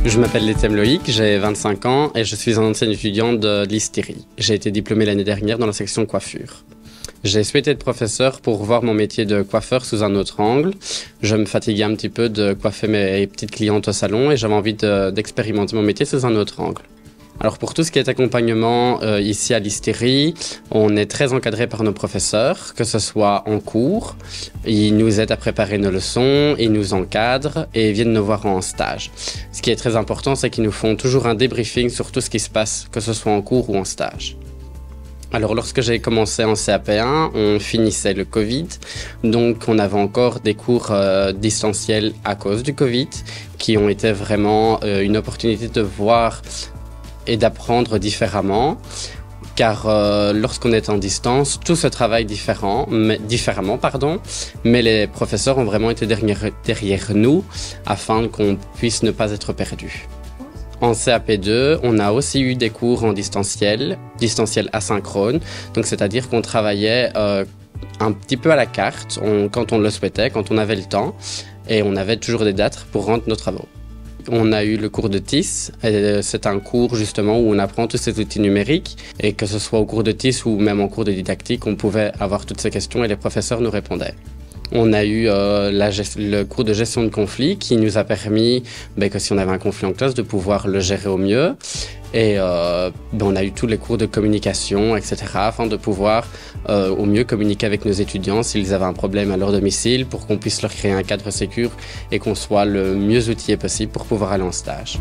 Je m'appelle Étienne Loïc, j'ai 25 ans et je suis un ancien étudiant de l'ISTERI. J'ai été diplômé l'année dernière dans la section coiffure. J'ai souhaité être professeur pour voir mon métier de coiffeur sous un autre angle. Je me fatiguais un petit peu de coiffer mes petites clientes au salon et j'avais envie d'expérimenter mon métier sous un autre angle. Alors pour tout ce qui est accompagnement ici à l'ISTERI, on est très encadré par nos professeurs, que ce soit en cours, ils nous aident à préparer nos leçons, ils nous encadrent et viennent nous voir en stage. Ce qui est très important, c'est qu'ils nous font toujours un débriefing sur tout ce qui se passe, que ce soit en cours ou en stage. Alors lorsque j'ai commencé en CAP1, on finissait le Covid, donc on avait encore des cours distanciels à cause du Covid, qui ont été vraiment une opportunité de voir et d'apprendre différemment, car lorsqu'on est en distance, tout se travaille différemment, mais les professeurs ont vraiment été derrière nous afin qu'on puisse ne pas être perdu. En CAP2, on a aussi eu des cours en distanciel asynchrone, donc c'est-à-dire qu'on travaillait un petit peu à la carte, quand on le souhaitait, quand on avait le temps, et on avait toujours des dates pour rendre nos travaux. On a eu le cours de TIS, c'est un cours justement où on apprend tous ces outils numériques et que ce soit au cours de TIS ou même en cours de didactique, on pouvait avoir toutes ces questions et les professeurs nous répondaient. On a eu le cours de gestion de conflit qui nous a permis que si on avait un conflit en classe de pouvoir le gérer au mieux. Et on a eu tous les cours de communication, etc. afin de pouvoir au mieux communiquer avec nos étudiants s'ils avaient un problème à leur domicile pour qu'on puisse leur créer un cadre sécure et qu'on soit le mieux outillé possible pour pouvoir aller en stage.